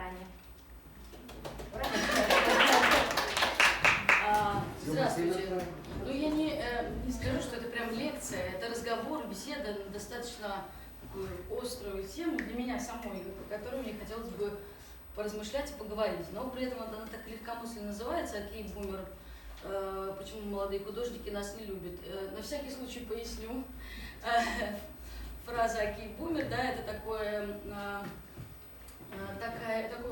экране. Здравствуйте. Ну, я не скажу, что это прям лекция, это разговор, беседа на достаточно такую острую тему для меня самой, по которой мне хотелось бы поразмышлять и поговорить. Но при этом она так легкомысленно называется «Окей-бумер». Почему молодые художники нас не любят. На всякий случай поясню. Фраза «Окей-бумер», да, это такое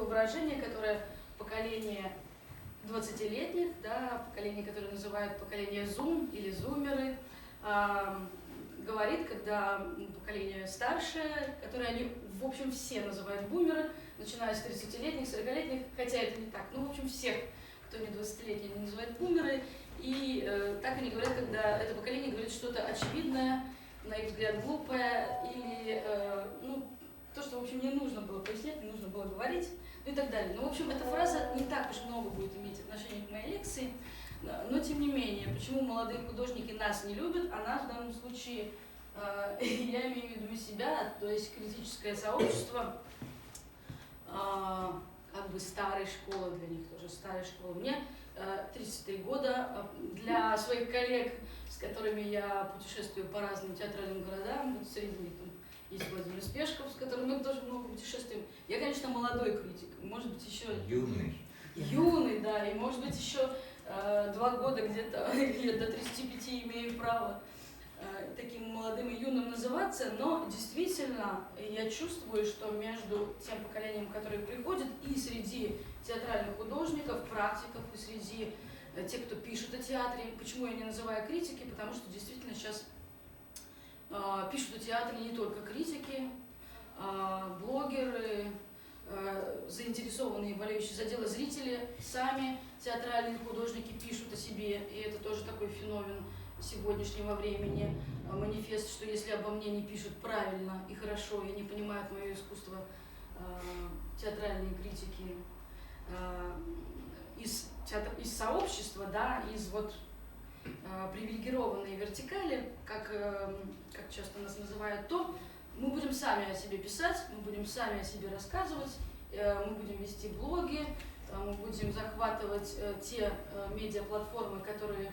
выражение, которое поколение 20-летних, да, поколение, которое называют поколение Zoom или зумеры, говорит, когда поколение старшее, которое они, в общем, все называют бумеры, начиная с 30-летних, 40-летних, хотя это не так, ну, в общем, всех, кто не 20-летний, они называют бумеры, и так они говорят, когда это поколение говорит что-то очевидное, на их взгляд глупое, или, ну, то, что, в общем, не нужно было пояснять, не нужно было говорить, ну и так далее. Ну, в общем, эта фраза не так уж много будет иметь отношение к моей лекции, но, тем не менее, почему молодые художники нас не любят, а нас в данном случае, я имею в виду себя, то есть критическое сообщество, как бы старой школы для них, тоже старой школы. Мне 33 года, для своих коллег, с которыми я путешествую по разным театральным городам, вот среди них там есть Владимир Спешков, с которым мы тоже много путешествуем. Я, конечно, молодой критик, может быть, еще... Юный, да, и может быть, еще 2 года где-то, лет до 35 имею право таким молодым и юным называться, но действительно я чувствую, что между тем поколением, которое приходит, и среди театральных художников, практиков, и среди тех, кто пишет о театре, почему я не называю критики, потому что действительно сейчас пишут о театре не только критики, блогеры, заинтересованные, болеющие за дело зрители, сами театральные художники пишут о себе, и это тоже такой феномен сегодняшнего времени, манифест, что если обо мне не пишут правильно и хорошо, и не понимают мое искусство, театральные критики из сообщества, да, из вот привилегированной вертикали, как часто нас называют, то мы будем сами о себе писать, мы будем сами о себе рассказывать, мы будем вести блоги, мы будем захватывать те медиаплатформы, которые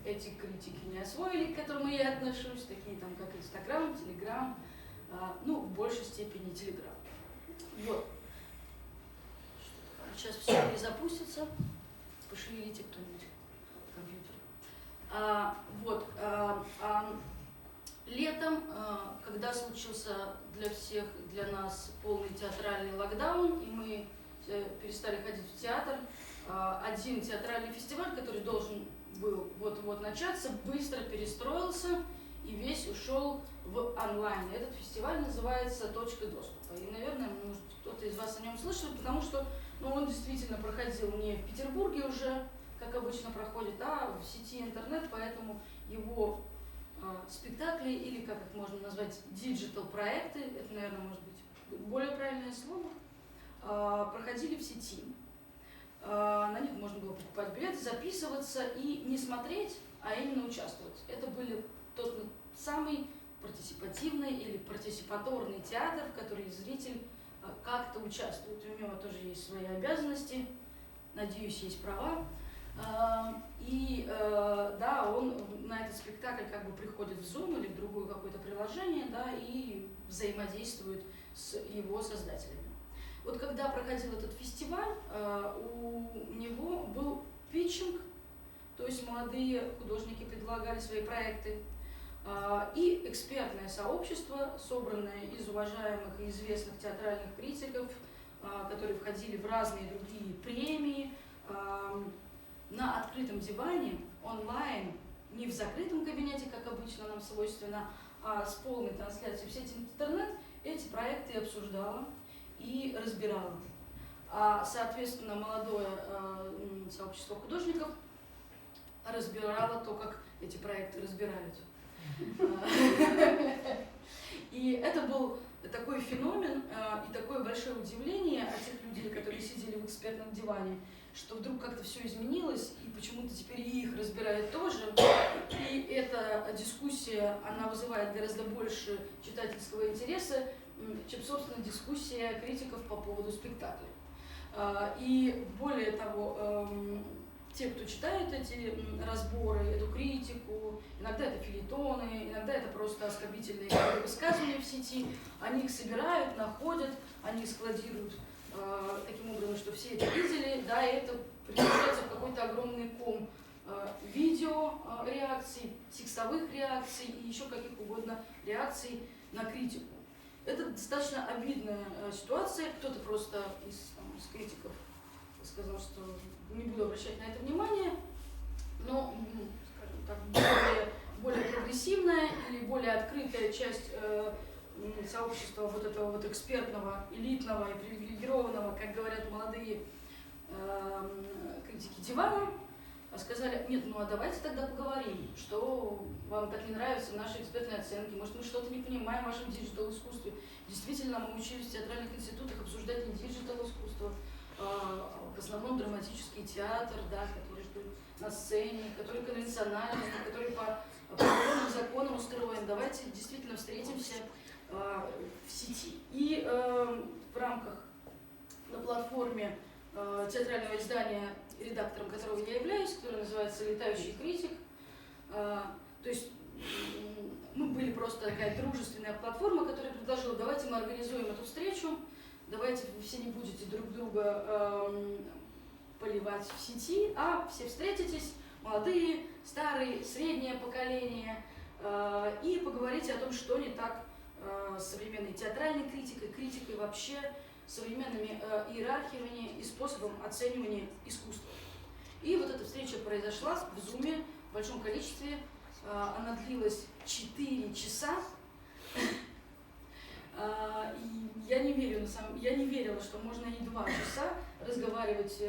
эти критики не освоили, к которым я отношусь, такие там, как Инстаграм, Телеграм, ну, в большей степени Телеграм. Вот. Сейчас все перезапустится. Пошевелите кто-нибудь компьютер. Летом, когда случился для всех, для нас полный театральный локдаун, и мы перестали ходить в театр, один театральный фестиваль, который должен был вот-вот начаться, быстро перестроился и весь ушел в онлайн. Этот фестиваль называется «Точка доступа». И, наверное, может, кто-то из вас о нем слышал, потому что он действительно проходил не в Петербурге уже, как обычно проходит, а в сети интернет, поэтому его спектакли, или как их можно назвать, диджитал-проекты, это, наверное, может быть более правильное слово, проходили в сети. На них можно было покупать билеты, записываться и не смотреть, а именно участвовать. Это были тот самый партиципативный или партиципаторный театр, в который зритель как-то участвует. У него тоже есть свои обязанности, надеюсь, есть права. Да, он на этот спектакль как бы приходит в Zoom или в другое какое-то приложение, да, и взаимодействует с его создателями. Вот когда проходил этот фестиваль, у него был питчинг, то есть молодые художники предлагали свои проекты, и экспертное сообщество, собранное из уважаемых и известных театральных критиков, которые входили в разные другие премии, на открытом диване, онлайн, не в закрытом кабинете, как обычно нам свойственно, а с полной трансляцией в сети интернет, эти проекты обсуждала и разбирала. Соответственно, молодое сообщество художников разбирало то, как эти проекты разбирают. И это был такой феномен и такое большое удивление от тех людей, которые сидели в экспертном диване, что вдруг как-то все изменилось, и почему-то теперь и их разбирают тоже. И эта дискуссия, она вызывает гораздо больше читательского интереса, чем, собственно, дискуссия критиков по поводу спектакля. И более того, те, кто читают эти разборы, эту критику, иногда это фельетоны, иногда это просто оскорбительные высказывания в сети, они их собирают, находят, они их складируют таким образом, что все это видели, да, и это превращается в какой-то огромный ком видео реакций, текстовых реакций и еще каких угодно реакций на критику. Это достаточно обидная ситуация. Кто-то просто из критиков сказал, что не буду обращать на это внимание, но, скажем так, более прогрессивная или более открытая часть сообщества вот этого вот экспертного, элитного и привилегированного, как говорят молодые критики дивана, сказали: нет, ну а давайте тогда поговорим, что вам так не нравятся наши экспертные оценки, может мы что-то не понимаем в вашем диджитал-искусстве. Действительно, мы учились в театральных институтах обсуждать не диджитал-искусство, в основном драматический театр, да, который на сцене, который конвенциональный, который по определенным законам устроен. Давайте действительно встретимся в сети. И в рамках на платформе театрального издания, редактором которого я являюсь, который называется «Летающий критик». То есть мы были просто такая дружественная платформа, которая предложила: давайте мы организуем эту встречу, давайте вы все не будете друг друга поливать в сети, а все встретитесь, молодые, старые, среднее поколение, и поговорите о том, что не так с современной театральной критикой, критикой вообще, современными иерархиями и способом оценивания искусства. И вот эта встреча произошла в Зуме в большом количестве. Она длилась 4 часа. И я не верила, что можно и 2 часа разговаривать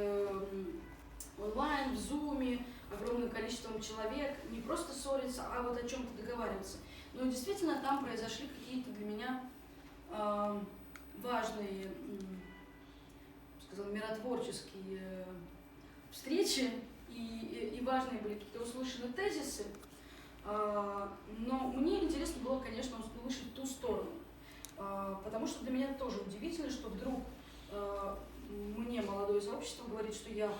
онлайн, в Зуме, огромным количеством человек, не просто ссориться, а вот о чем-то договариваться. Но действительно там произошли какие-то для меня важные, сказала, миротворческие встречи, и важные были какие-то услышанные тезисы. Но мне интересно было, конечно, услышать ту сторону, потому что для меня тоже удивительно, что вдруг мне молодое сообщество говорит, что я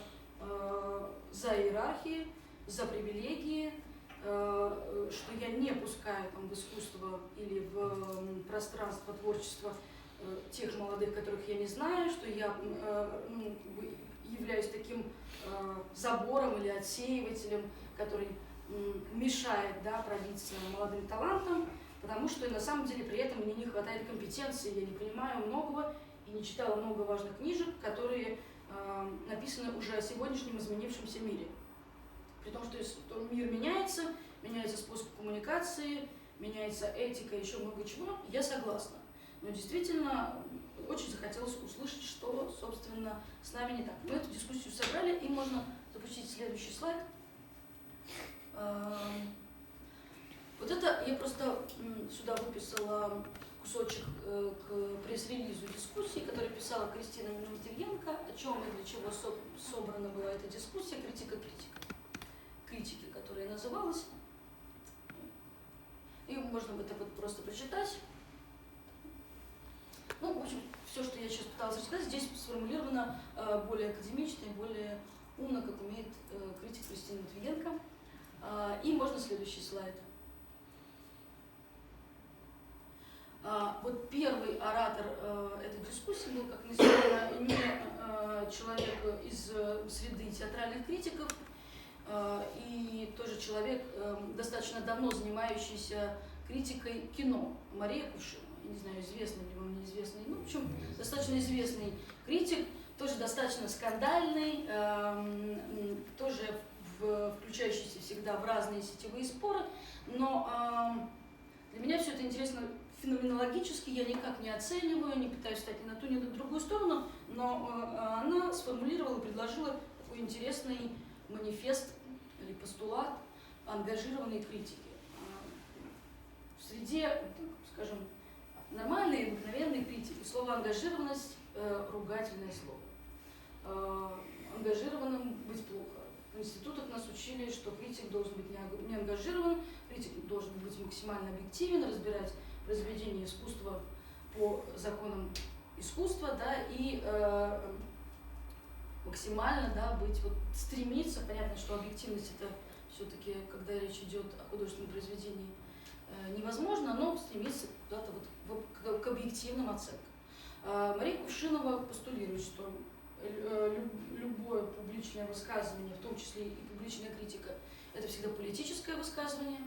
за иерархии, за привилегии, что я не пускаю там в искусство или в пространство творчества тех молодых, которых я не знаю, что я являюсь таким забором или отсеивателем, который мешает, да, пробиться молодым талантам, потому что на самом деле при этом мне не хватает компетенции, я не понимаю многого и не читала много важных книжек, которые написаны уже о сегодняшнем изменившемся мире. При том, что мир меняется способ коммуникации, меняется этика, еще много чего, я согласна. Но действительно очень захотелось услышать, что, собственно, с нами не так. Мы эту дискуссию собрали, и можно запустить следующий слайд. Вот это я просто сюда выписала кусочек к пресс-релизу дискуссии, который писала Кристина Матвиенко, о чем и для чего собрана была эта дискуссия, критики, которая называлась. И можно это вот просто прочитать. Ну, в общем, все, что я сейчас пыталась рассказать, здесь сформулировано более академично и более умно, как умеет критик Кристина Матвиенко. И можно следующий слайд. Вот первый оратор этой дискуссии был, как ни странно, не человек из среды театральных критиков, и тоже человек, достаточно давно занимающийся критикой кино, Мария Кувшинова. Я не знаю, известный ли вам, неизвестный, ну, в общем, достаточно известный критик, тоже достаточно скандальный, тоже включающийся всегда в разные сетевые споры, но для меня все это интересно феноменологически, я никак не оцениваю, не пытаюсь стать ни на ту, ни на другую сторону, но она сформулировала, предложила такой интересный манифест или постулат ангажированной критики. В среде, скажем, нормальной, обыкновенной критики слово «ангажированность» – ругательное слово. Ангажированным быть плохо. В институтах нас учили, что критик должен быть не ангажирован, критик должен быть максимально объективен, разбирать произведение искусства по законам искусства, да, и максимально, да, быть, вот стремиться, понятно, что объективность это все-таки, когда речь идет о художественном произведении, невозможно, но стремиться куда-то вот к объективным оценкам. Мария Кувшинова постулирует, что любое публичное высказывание, в том числе и публичная критика, это всегда политическое высказывание.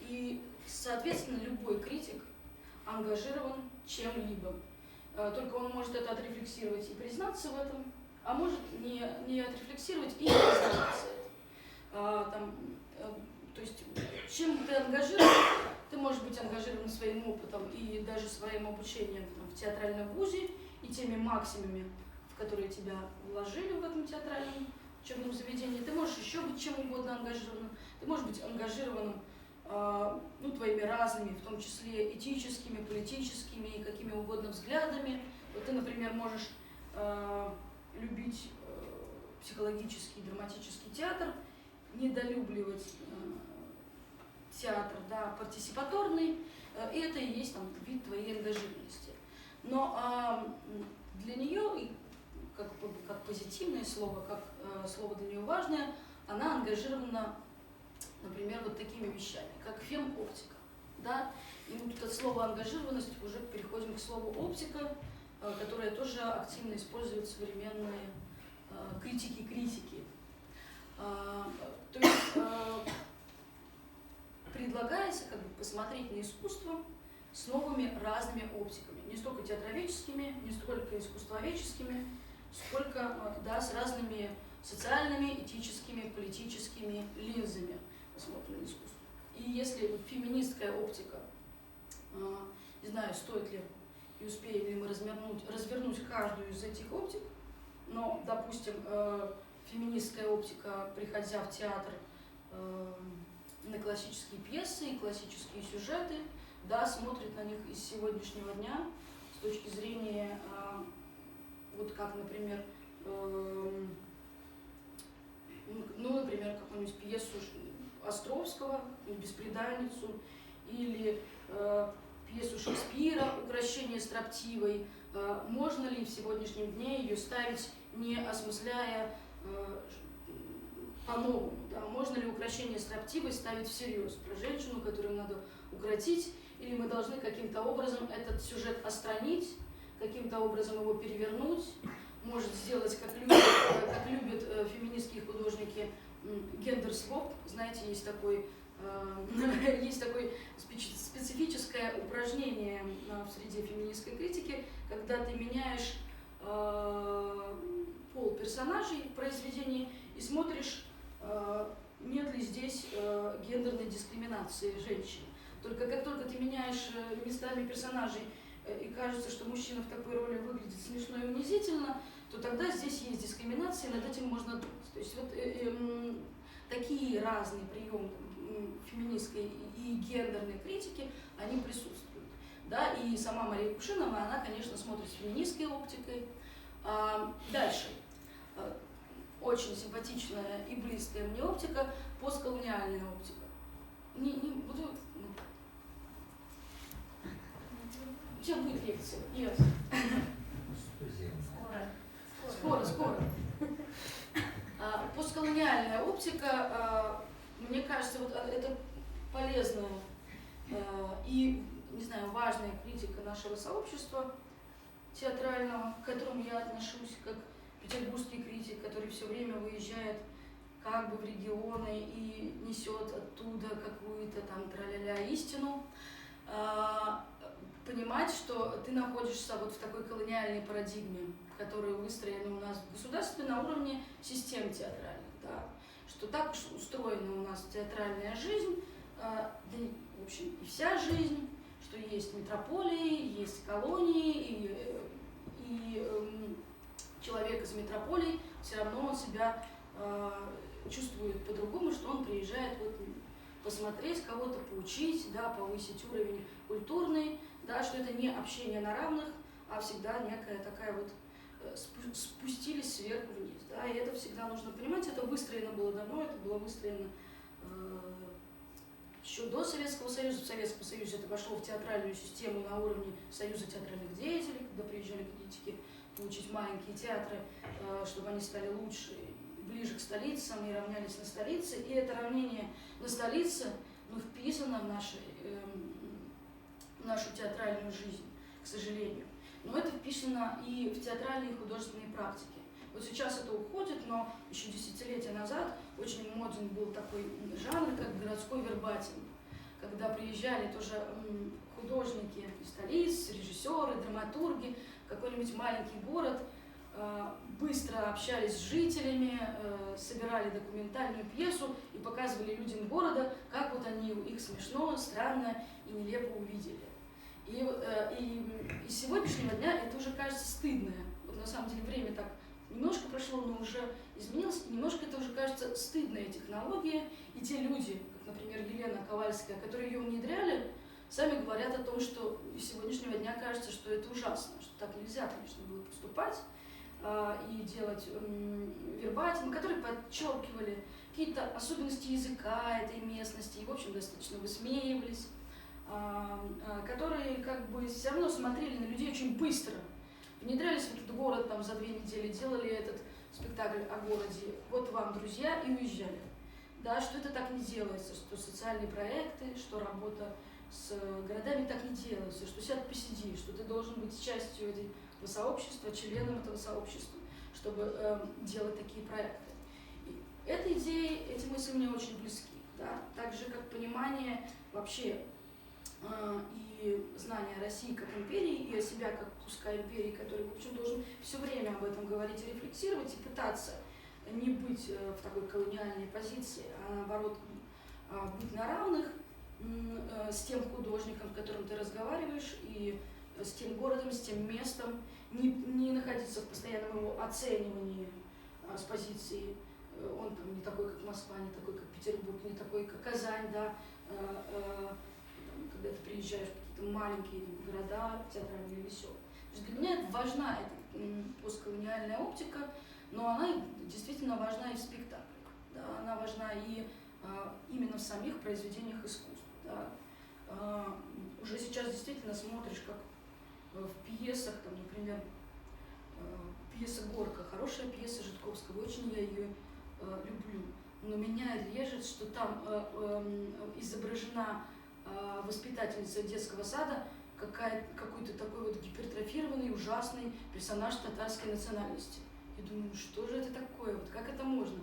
И, соответственно, любой критик ангажирован чем-либо. Только он может это отрефлексировать и признаться в этом, а может не отрефлексировать и не признаться в этом. То есть, чем ты ангажирован, ты можешь быть ангажирован своим опытом и даже своим обучением в театральном вузе и теми максимумами, в которые тебя вложили в этом театральном учебном заведении. Ты можешь еще быть чем угодно ангажированным. Ты можешь быть ангажированным твоими разными, в том числе этическими, политическими и какими угодно взглядами. Вот ты, например, можешь любить психологический, драматический театр, недолюбливать театр, да, партисипаторный, и это и есть вид твоей ангажированности. Но для нее, как позитивное слово, как слово для нее важное, она ангажирована, например, вот такими вещами, как фем-оптика. Да? И мы тут от слова ангажированность уже переходим к слову оптика, которое тоже активно используют современные критики. То есть предлагается посмотреть на искусство с новыми разными оптиками, не столько театроведческими, не столько искусствоведческими, сколько с разными социальными, этическими, политическими линзами посмотрим на искусство. И если феминистская оптика, не знаю, стоит ли и успеем ли мы развернуть каждую из этих оптик, но, допустим, феминистская оптика, приходя в театр на классические пьесы и классические сюжеты, да, смотрит на них из сегодняшнего дня с точки зрения, вот как, например, например, какую-нибудь пьесу Островского, «Бесприданницу», или пьесу Шекспира «Укрощение строптивой». Можно ли в сегодняшнем дне ее ставить, не осмысляя по-новому? Да? Можно ли «Укрощение строптивой» ставить всерьез про женщину, которую надо укротить, или мы должны каким-то образом этот сюжет отстранить, каким-то образом его перевернуть, может сделать, как любят феминистские художники, гендер-своп. Знаете, есть такое специфическое упражнение в среде феминистской критики, когда ты меняешь пол персонажей в произведении и смотришь, нет ли здесь гендерной дискриминации женщин. Только как только ты меняешь местами персонажей и кажется, что мужчина в такой роли выглядит смешно и унизительно, то тогда здесь есть дискриминация, и над этим можно думать. То есть вот такие разные приемы феминистской и гендерной критики, они присутствуют. Да? И сама Мария Кувшинова, она, конечно, смотрит с феминистской оптикой. Дальше. Очень симпатичная и близкая мне оптика, постколониальная оптика. У тебя будет лекция? Нет. Скоро. Постколониальная оптика, мне кажется, вот это полезная и, не знаю, важная критика нашего сообщества театрального, к которому я отношусь как петербургский критик, который все время выезжает как бы в регионы и несет оттуда какую-то там тра-ля-ля истину. Понимать, что ты находишься вот в такой колониальной парадигме, которая выстроена у нас в государстве на уровне систем театральных, да, что так уж устроена у нас театральная жизнь, да, в общем, и вся жизнь, что есть метрополии, есть колонии, и человек из метрополии все равно он себя чувствует по-другому, что он приезжает вот посмотреть кого-то, поучить, да, повысить уровень культурный, да, что это не общение на равных, а всегда некая такая вот спустились сверху вниз. Да, и это всегда нужно понимать, это выстроено было давно, это было выстроено еще до Советского Союза. В Советском Союзе это вошло в театральную систему на уровне Союза театральных деятелей, когда приезжали критики. получить маленькие театры, чтобы они стали лучше, ближе к столицам и равнялись на столице. И это равнение на столице вписано в нашу театральную жизнь, к сожалению. Но это вписано и в театральные и художественные практики. Вот сейчас это уходит, но еще десятилетия назад очень моден был такой жанр, как городской вербатинг, когда приезжали тоже художники из столиц, режиссеры, драматурги, в какой-нибудь маленький город, быстро общались с жителями, собирали документальную пьесу и показывали людям города, как вот они их смешно, странно и нелепо увидели. И из сегодняшнего дня это уже кажется стыдное. Вот на самом деле время так немножко прошло, но уже изменилось, и немножко это уже кажется стыдная технология. И те люди, как, например, Елена Ковальская, которые ее внедряли, сами говорят о том, что из сегодняшнего дня кажется, что это ужасно, что так нельзя, конечно, было поступать и делать вербатимы, которые подчеркивали какие-то особенности языка этой местности и, в общем, достаточно высмеивались, которые как бы все равно смотрели на людей очень быстро, внедрялись в этот город там за 2 недели, делали этот спектакль о городе, вот вам, друзья, и уезжали. Да, что это так не делается, что социальные проекты, что работа с городами так не делается, что сядь посиди, что ты должен быть частью этого сообщества, членом этого сообщества, чтобы делать такие проекты. И эта идея, эти мысли мне очень близки, да? Так же, как понимание вообще и знание о России как империи, и о себя как куска империи, который, в общем, должен все время об этом говорить и рефлексировать, и пытаться не быть в такой колониальной позиции, а наоборот быть на равных с тем художником, с которым ты разговариваешь, и с тем городом, с тем местом, не находиться в постоянном его оценивании с позиции он там не такой, как Москва, не такой, как Петербург, не такой, как Казань, да, когда ты приезжаешь в какие-то маленькие города, театральные, веселые. То есть для меня это важна эта постколониальная оптика, но она действительно важна и в спектаклях, да, она важна и именно в самих произведениях искусства. Да. Уже сейчас действительно смотришь, как в пьесах, там, например, пьеса «Горка», хорошая пьеса Житковского, очень я ее люблю, но меня режет, что там изображена воспитательница детского сада, какой-то такой вот гипертрофированный, ужасный персонаж татарской национальности. Я думаю, что же это такое, вот как это можно?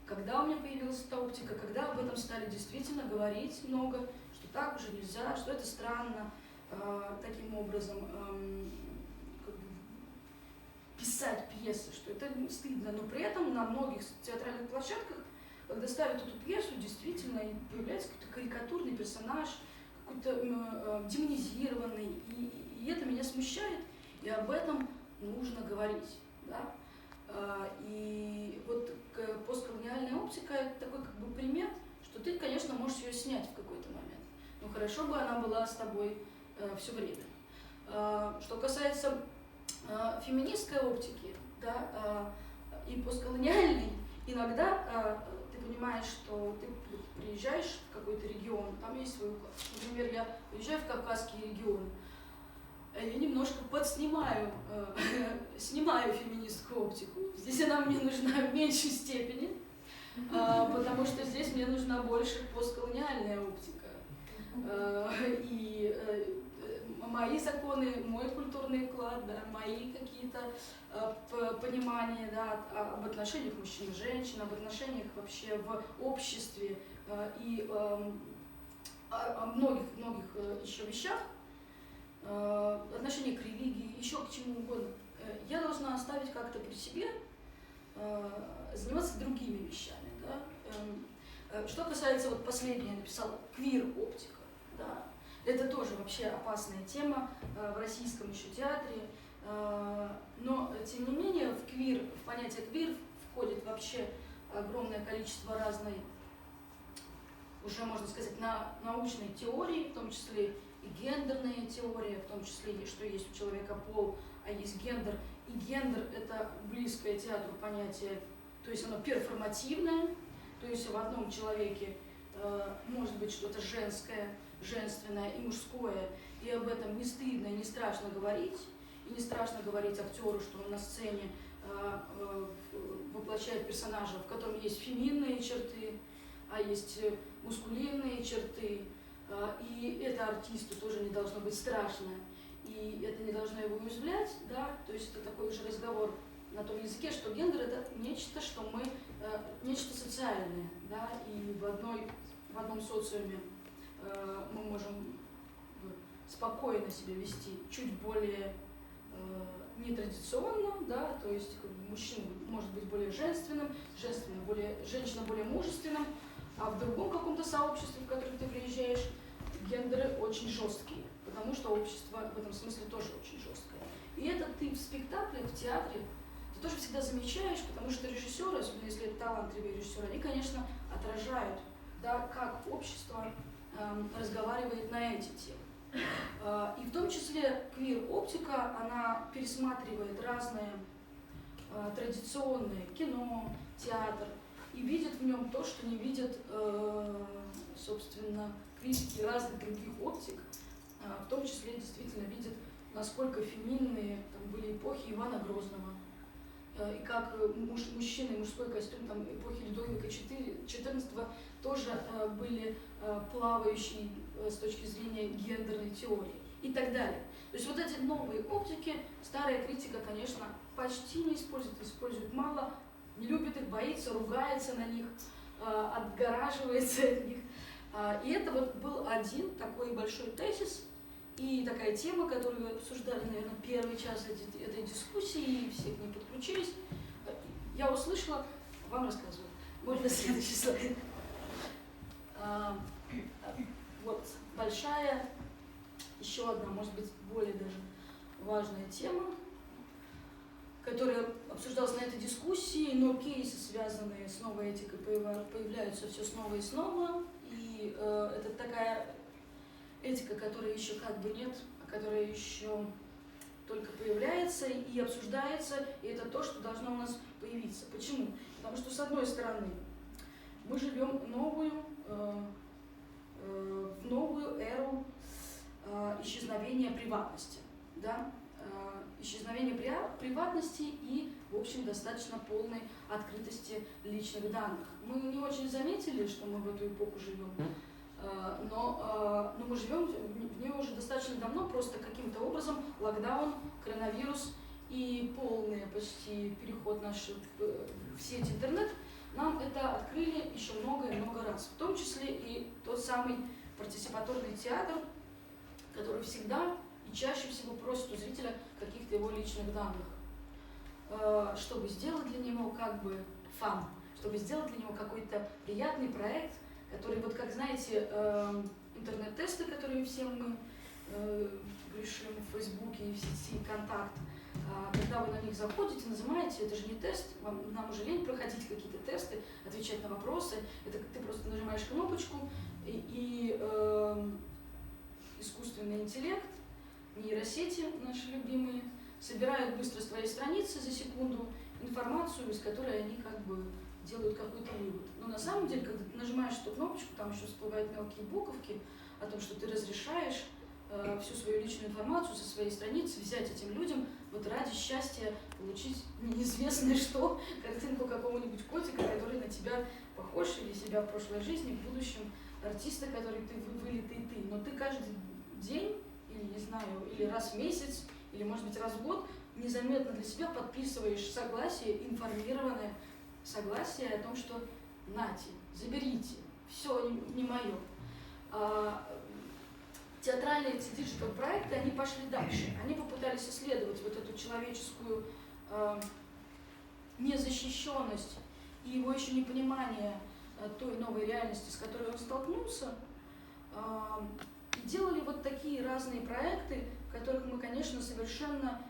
Когда у меня появилась эта оптика, когда об этом стали действительно говорить много, что так уже нельзя, что это странно, таким образом как бы писать пьесы, что это стыдно, но при этом на многих театральных площадках, когда ставят эту пьесу, действительно появляется какой-то карикатурный персонаж, какой-то демонизированный, и это меня смущает, и об этом нужно говорить. Да? И вот постколониальная оптика – это такой как бы пример, что ты, конечно, можешь ее снять в какой-то момент, но хорошо бы она была с тобой все время. Что касается феминистской оптики, да, и постколониальной, иногда ты понимаешь, что ты приезжаешь в какой-то регион, там есть свой уклад. Например, я уезжаю в Кавказские регионы, я немножко снимаю феминистскую оптику. Здесь она мне нужна в меньшей степени, потому что здесь мне нужна больше постколониальная оптика. И мои законы, мой культурный уклад, да, мои какие-то понимания, да, об отношениях мужчин и женщин, об отношениях вообще в обществе и о многих еще вещах, отношение к религии, еще к чему угодно, я должна оставить как-то при себе, заниматься другими вещами. Да? Что касается, вот последнее я написала, квир-оптика, да, это тоже вообще опасная тема в российском еще театре, но тем не менее в понятие квир входит вообще огромное количество разной, уже можно сказать, научной теории, в том числе и гендерная теория, в том числе, что есть у человека пол, а есть гендер. И гендер – это близкое театру понятие, то есть оно перформативное, то есть в одном человеке может быть что-то женское, женственное и мужское, и об этом не стыдно и не страшно говорить. и не страшно говорить актеру, что он на сцене воплощает персонажа, в котором есть феминные черты, а есть мускулинные черты, и это артисту тоже не должно быть страшно, и это не должно его уязвлять, да, то есть это такой уже разговор на том языке, что гендер это нечто, что мы, нечто социальное, да, и в одном социуме мы можем спокойно себя вести, чуть более нетрадиционно, да, то есть как бы, мужчина может быть более женственным, женщина более мужественным, а в другом каком-то сообществе, в которое ты приезжаешь, гендеры очень жесткие, потому что общество в этом смысле тоже очень жесткое. И это ты в спектакле, в театре, ты тоже всегда замечаешь, потому что режиссеры, особенно если это талантливые режиссеры, они, конечно, отражают, да, как общество разговаривает на эти темы. И в том числе квир-оптика, она пересматривает разные традиционные кино, театр, и видит в нем то, что не видят, собственно, критики разных других оптик, в том числе действительно видят, насколько феминные там были эпохи Ивана Грозного, и как мужчины, мужской костюм там, эпохи Людовика XIV тоже были плавающие с точки зрения гендерной теории и так далее. То есть вот эти новые оптики, старая критика, конечно, почти не использует, использует мало, не любит их, боится, ругается на них, отгораживается от них. И это вот был один такой большой тезис и такая тема, которую обсуждали, наверное, первый час этой дискуссии, и все к ней подключились. Я услышала, вам рассказываю. Можно следующий слайд. Вот большая, еще одна, может быть, более даже важная тема, которая обсуждалась на этой дискуссии, но кейсы, связанные с новой этикой, появляются все снова и снова. И это такая этика, которой еще как бы нет, а которая еще только появляется и обсуждается, и это то, что должно у нас появиться. Почему? Потому что, с одной стороны, мы живем в новую эру исчезновения приватности, да? Исчезновения приватности и, в общем, достаточно полной открытости личных данных. Мы не очень заметили, что мы в эту эпоху живем, но мы живем в ней уже достаточно давно, просто каким-то образом локдаун, коронавирус и полный почти переход наш в сеть интернет нам это открыли еще много и много раз, в том числе и тот самый партиципаторный театр, который всегда и чаще всего просит у зрителя каких-то его личных данных, чтобы сделать для него как бы фан, чтобы сделать для него какой-то приятный проект, который, вот как знаете, интернет-тесты, которые все мы решим в Фейсбуке и в сети ВКонтакт, когда вы на них заходите, нажимаете, это же не тест, нам уже лень проходить какие-то тесты, отвечать на вопросы, это ты просто нажимаешь кнопочку, и искусственный интеллект, нейросети наши любимые, собирают быстро с твоей страницы за секунду информацию, из которой они как бы делают какой-то вывод. Но на самом деле, когда ты нажимаешь эту кнопочку, там еще всплывают мелкие буковки о том, что ты разрешаешь всю свою личную информацию со своей страницы взять этим людям вот ради счастья получить неизвестное что, картинку какого-нибудь котика, который на тебя похож, или себя в прошлой жизни, в будущем, артиста, который ты вылитый ты. Но ты каждый день, или не знаю, или раз в месяц, или может быть раз в год, незаметно для себя подписываешь согласие, информированное согласие о том, что нате, заберите, все не мое. Театральные эти диджитал-проекты, они пошли дальше. Они попытались исследовать вот эту человеческую незащищенность и его еще непонимание той новой реальности, с которой он столкнулся, и делали вот такие разные проекты, в которых мы, конечно, совершенно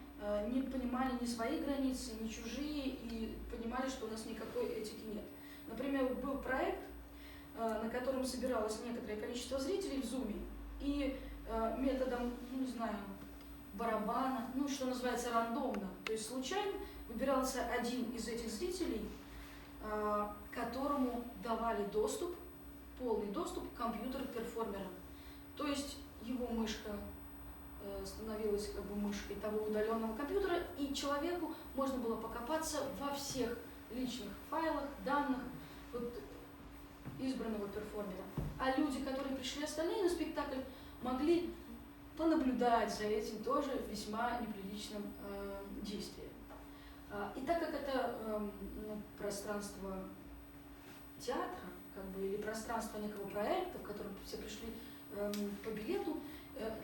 не понимали ни свои границы, ни чужие, и понимали, что у нас никакой этики нет. Например, был проект, на котором собиралось некоторое количество зрителей в Zoom, и методом, не знаю, барабана, что называется, рандомно, то есть случайно выбирался один из этих зрителей, которому давали доступ, полный доступ к компьютеру перформера. То есть его мышка становилась как бы мышкой того удаленного компьютера, и человеку можно было покопаться во всех личных файлах, данных вот, избранного перформера. А люди, которые пришли остальные на спектакль, могли понаблюдать за этим тоже весьма неприличным действием. И так как это пространство театра, как бы, или пространство некого проекта, в котором все пришли по билету,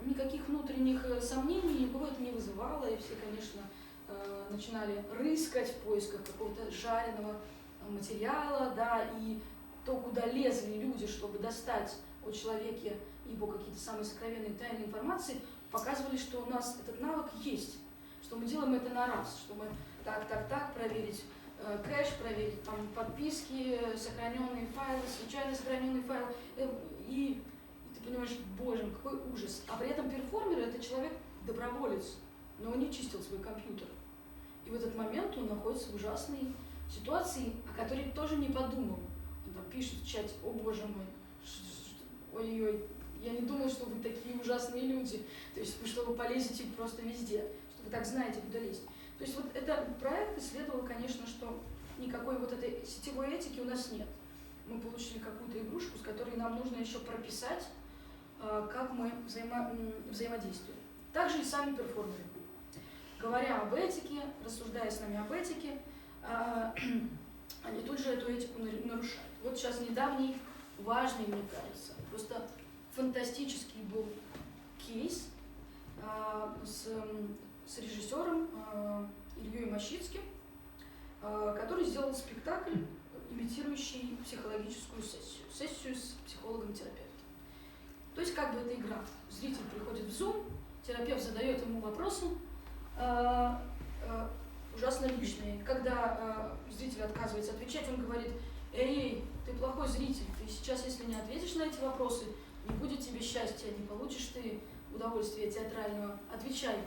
никаких внутренних сомнений никого это не вызывало, и все, конечно, начинали рыскать в поисках какого-то жареного материала, да, и то, куда лезли люди, чтобы достать от человека его какие-то самые сокровенные тайные информации, показывали, что у нас этот навык есть, что мы делаем это на раз, что мы так проверить кэш, проверить там подписки, сохраненные файлы, случайно сохраненные файлы, и ты понимаешь, боже мой, какой ужас. А при этом перформер — это человек доброволец, но он не чистил свой компьютер. И в этот момент он находится в ужасной ситуации, о которой тоже не подумал. Он там пишет в чате: о боже мой, ой-ой-ой, я не думал, что вы такие ужасные люди, то есть что вы полезете просто везде, что вы так знаете, куда лезть. То есть вот этот проект исследовал, конечно, что никакой вот этой сетевой этики у нас нет. Мы получили какую-то игрушку, с которой нам нужно еще прописать, как мы взаимодействуем. Также и сами перформеры. Говоря об этике, рассуждая с нами об этике, они тут же эту этику нарушают. Вот сейчас недавний, важный, мне кажется, просто фантастический был кейс с режиссером Ильей Мощицким, который сделал спектакль, имитирующий психологическую сессию с психологом-терапевтом. То есть как бы это игра. Зритель приходит в Zoom, терапевт задает ему вопросы, ужасно личные. Когда зритель отказывается отвечать, он говорит: эй, ты плохой зритель, ты сейчас, если не ответишь на эти вопросы, не будет тебе счастья, не получишь ты удовольствия театрального. Отвечай.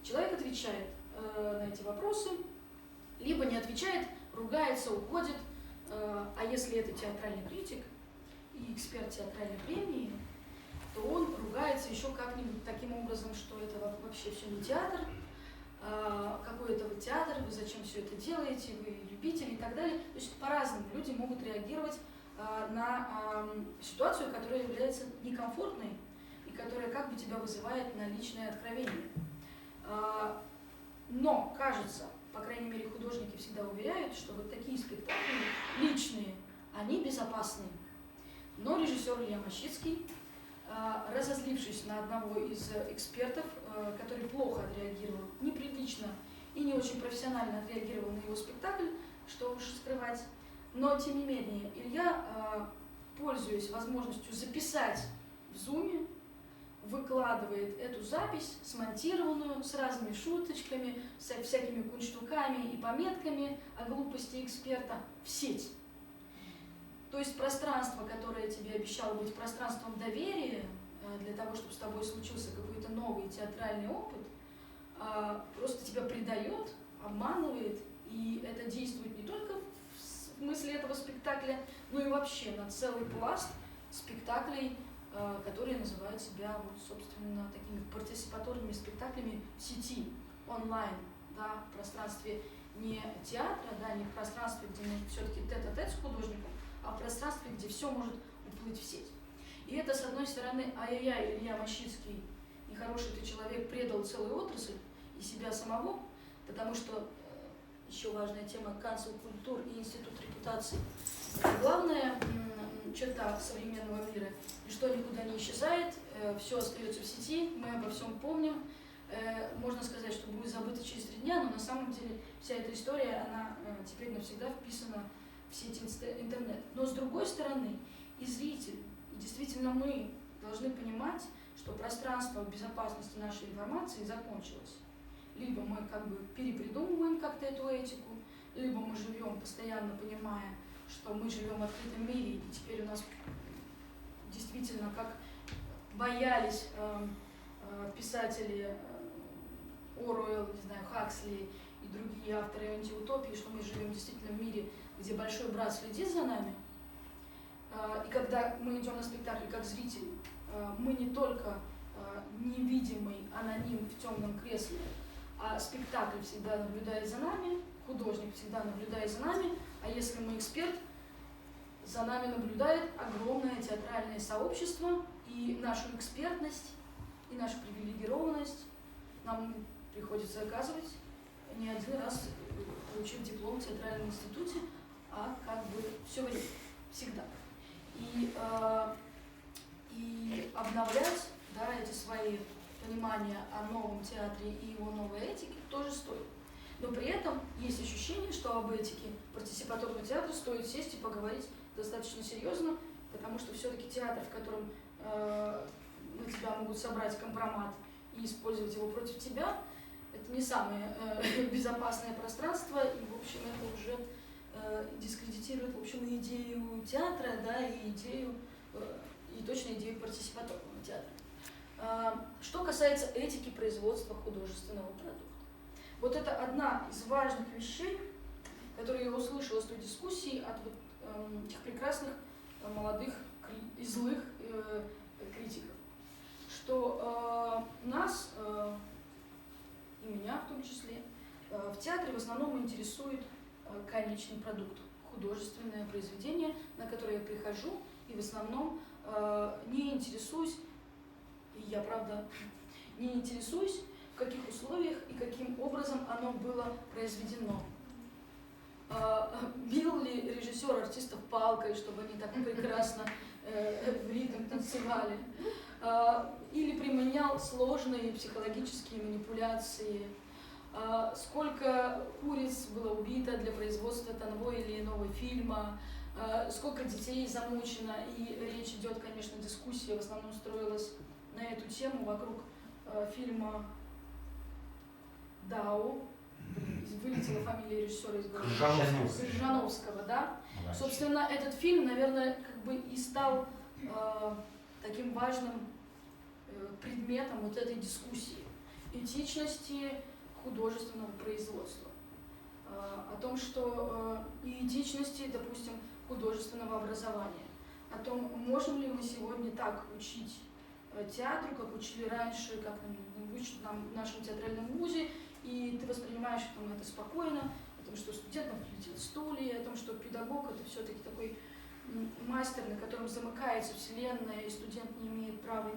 Человек отвечает на эти вопросы, либо не отвечает, ругается, уходит. А если это театральный критик и эксперт театральной премии, то он ругается еще как-нибудь таким образом, что это вообще все не театр, какой это вы театр, вы зачем все это делаете, вы любители и так далее. То есть по-разному люди могут реагировать на ситуацию, которая является некомфортной и которая как бы тебя вызывает на личное откровение. Но, кажется, по крайней мере, художники всегда уверяют, что вот такие спектакли личные, они безопасны. Но режиссер Илья Мощицкий, разозлившись на одного из экспертов, который плохо отреагировал, неприлично и не очень профессионально отреагировал на его спектакль, что уж скрывать, но тем не менее Илья, пользуясь возможностью записать в Zoom, выкладывает эту запись, смонтированную, с разными шуточками, с всякими кунштуками и пометками о глупости эксперта, в сеть. То есть пространство, которое тебе обещало быть пространством доверия, для того, чтобы с тобой случился какой-то новый театральный опыт, просто тебя предает, обманывает, и это действует не только в смысле этого спектакля, но и вообще на целый пласт спектаклей, которые называют себя, вот, собственно, такими партиципаторными спектаклями в сети, онлайн, да, в пространстве не театра, да, не в пространстве, где мы все-таки тет-а-тет с художником, а в пространстве, где все может уплыть в сеть. И это, с одной стороны, ай-яй-яй, Илья Мощицкий, нехороший ты человек, предал целую отрасль и себя самого, потому что еще важная тема — cancel культур и институт репутации. Главная черта современного мира: ничто никуда не исчезает, все остается в сети, мы обо всем помним. Можно сказать, что будет забыто через 3 дня, но на самом деле вся эта история, она теперь навсегда вписана в сеть интернет. Но с другой стороны, и зритель, и действительно мы должны понимать, что пространство безопасности нашей информации закончилось. Либо мы как бы перепридумываем как-то эту этику, либо мы живем, постоянно понимая, что мы живем в открытом мире, и теперь у нас действительно, как боялись писатели Оруэлл, не знаю, Хаксли и другие авторы антиутопии, что мы живем действительно в мире, где большой брат следит за нами. И когда мы идем на спектакль как зрители, мы не только невидимый аноним в темном кресле, а спектакль всегда наблюдает за нами, художник всегда наблюдает за нами, а если мы эксперт, за нами наблюдает огромное театральное сообщество, и нашу экспертность, и нашу привилегированность нам приходится оказывать не один раз, получив диплом в театральном институте, а как бы все время, всегда. И обновлять, да, эти свои понимания о новом театре и его новой этике тоже стоит. Но при этом есть ощущение, что об этике партисипаторного театра стоит сесть и поговорить достаточно серьезно, потому что все-таки театр, в котором на тебя могут собрать компромат и использовать его против тебя, это не самое безопасное пространство, и, в общем, это уже дискредитирует, в общем, идею театра, да, и идею, и точно идею партисипаторного театра. Что касается этики производства художественного продукта. Вот это одна из важных вещей, которую я услышала с той дискуссии от вот, этих прекрасных, молодых и злых критиков, что нас, и меня в том числе, в театре в основном интересует конечный продукт, художественное произведение, на которое я прихожу, и в основном не интересуюсь, и я правда не интересуюсь, в каких условиях и каким образом оно было произведено. Бил ли режиссер артистов палкой, чтобы они так прекрасно в ритм танцевали, или применял сложные психологические манипуляции, сколько куриц было убито для производства того или иного фильма, сколько детей замучено, и речь идет, конечно, дискуссия в основном строилась на эту тему вокруг фильма «Дау», вылетела фамилия режиссера из головы. Крыжановского, да? Собственно, этот фильм, наверное, как бы и стал таким важным предметом вот этой дискуссии этичности художественного производства. О том, что и этичности, допустим, художественного образования. О том, можем ли мы сегодня так учить театру, как учили раньше, как учат нам в нашем театральном вузе, и ты воспринимаешь это спокойно, о том, что студентам летят стулья, о том, что педагог это все-таки такой мастер, на котором замыкается вселенная, и студент не имеет права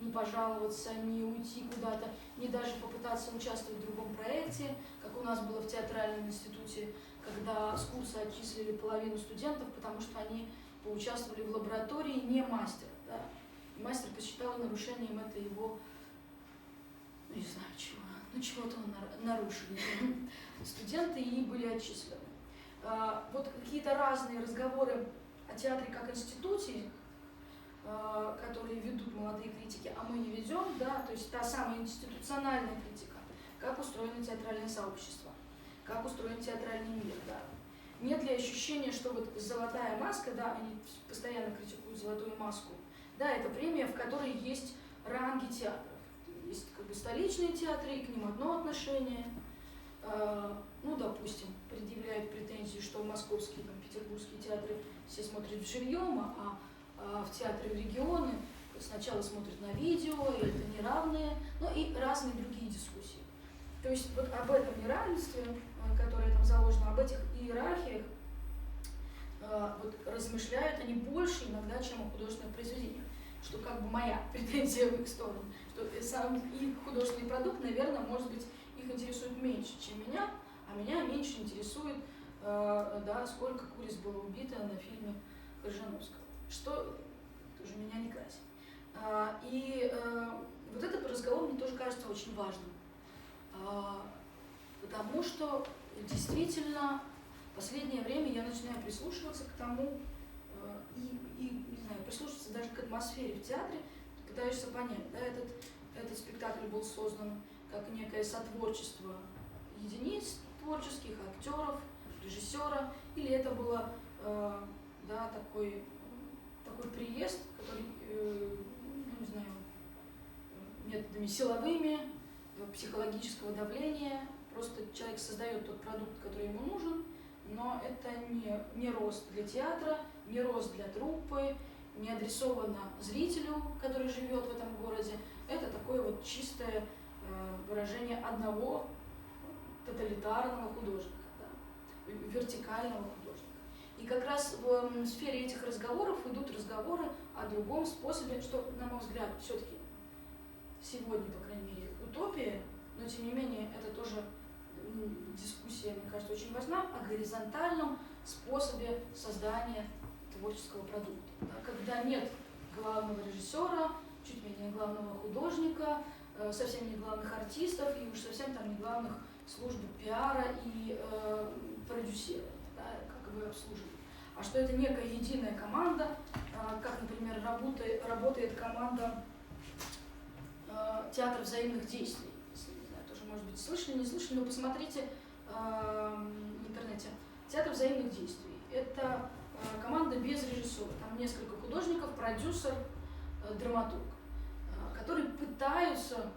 не пожаловаться, не уйти куда-то, не даже попытаться участвовать в другом проекте, как у нас было в театральном институте, когда с курса отчислили половину студентов, потому что они поучаствовали в лаборатории не мастера. Да? И мастер посчитал нарушением это его, не знаю чего, чего-то он нарушили студенты и были отчислены. Вот какие-то разные разговоры о театре как институте, которые ведут молодые критики, а мы не ведем, да, то есть та самая институциональная критика, как устроено театральное сообщество, как устроен театральный мир, да. Нет ли ощущения, что вот «Золотая маска», да, они постоянно критикуют «Золотую маску», да, это премия, в которой есть ранги театров. Есть как бы столичные театры, и к ним одно отношение. Ну, допустим, предъявляют претензии, что московские, там, петербургские театры все смотрят вживьем, а в театры регионы сначала смотрят на видео, и это неравные, ну и разные другие дискуссии. То есть вот об этом неравенстве, которое там заложено, об этих иерархиях вот, размышляют они больше иногда, чем о художественных произведениях. Что как бы моя претензия в их сторону, что сам их художественный продукт, наверное, может быть, их интересует меньше, чем меня, а меня меньше интересует, да, сколько куриц было убито на фильме Крыжановского, что тоже меня не красит. Вот этот разговор мне тоже кажется очень важным, потому что действительно в последнее время я начинаю прислушиваться к тому, и не знаю, прислушиваться даже к атмосфере в театре, пытаешься понять, да, этот спектакль был создан как некое сотворчество единиц творческих, актеров, режиссера, или это было да, такой приезд, который, ну, не знаю, методами силовыми, психологического давления, просто человек создает тот продукт, который ему нужен, но это не рост для театра, не рост для труппы, не адресовано зрителю, который живет в этом городе, это такое вот чистое выражение одного тоталитарного художника, да, вертикального художника. И как раз в сфере этих разговоров идут разговоры о другом способе, что, на мой взгляд, все-таки сегодня, по крайней мере, утопия, но тем не менее это тоже дискуссия, мне кажется, очень важна, о горизонтальном способе создания творческого продукта. Да, когда нет главного режиссера, чуть менее главного художника, совсем не главных артистов и уж совсем там не главных служб пиара и продюсирования, да, как бы обслуживания. А что это некая единая команда, как, например, работает команда театра взаимных действий. Если, не знаю, тоже, может быть, слышали, не слышали, но посмотрите в интернете. Театр взаимных действий. Это команда без режиссера. Там несколько художников, продюсер, драматург, которые пытаются,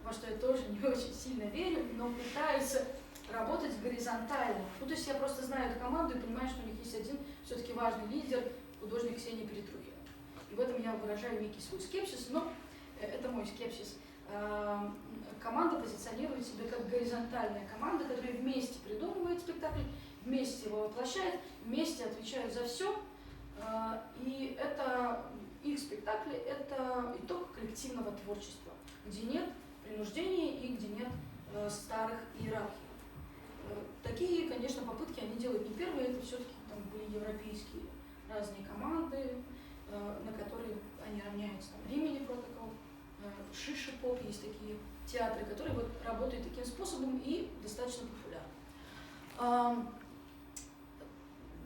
во что я тоже не очень сильно верю, но пытаются работать горизонтально. Ну, то есть я просто знаю эту команду и понимаю, что у них есть один все-таки важный лидер, художник Ксения Перетрухина. И в этом я выражаю некий свой скепсис, но это мой скепсис. Команда позиционирует себя как горизонтальная команда, которая вместе придумывает спектакль, вместе его воплощает, вместе отвечает за все. И это их спектакли – это итог коллективного творчества, где нет принуждения и где нет старых иерархий. Такие, конечно, попытки они делают не первые, это все-таки там были европейские разные команды, на которые они равняются. Там Римини Протокол, Шиши Поп, есть такие театры, которые вот работают таким способом и достаточно популярны.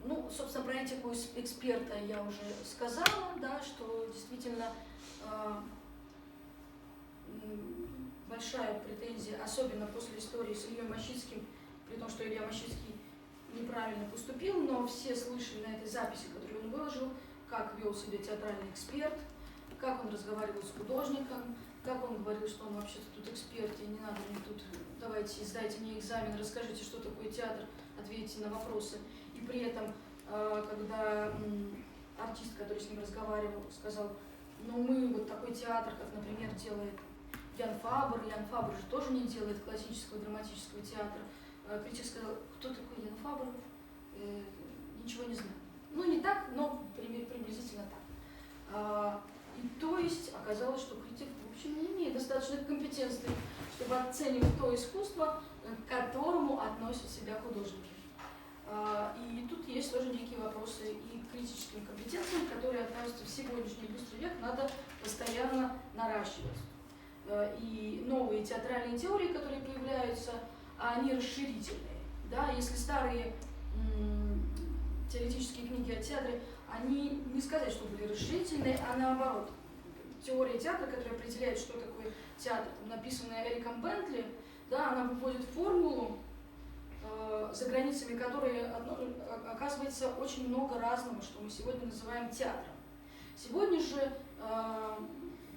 Ну, собственно, про этику эксперта я уже сказала, да, что действительно большая претензия, особенно после истории с Ильей Мощицким, при том, что Илья Мощицкий неправильно поступил, но все слышали на этой записи, которую он выложил, как вел себя театральный эксперт, как он разговаривал с художником, как он говорил, что он вообще-то тут эксперт, и не надо мне тут, давайте сдайте мне экзамен, расскажите, что такое театр, ответьте на вопросы. И при этом, когда артист, который с ним разговаривал, сказал, ну мы вот такой театр, как, например, делает Ян Фабр же тоже не делает классического драматического театра. Критик сказал, кто такой Ян Фабр? Ничего не знаю. Ну не так, но приблизительно так. И то есть оказалось, что критик, в общем, не имеет достаточных компетенций, чтобы оценивать то искусство, к которому относят себя художники. И тут есть тоже некие вопросы и к критическим компетенциям, которые относятся в сегодняшний быстрый век, надо постоянно наращивать. И новые театральные теории, которые появляются, они расширительные. Да? Если старые теоретические книги о театре, они не сказать, что были расширительные, а наоборот. Теория театра, которая определяет, что такое театр, написанная Эриком Бентли, да, она выводит формулу, за границами которой оказывается очень много разного, что мы сегодня называем театром. Сегодня же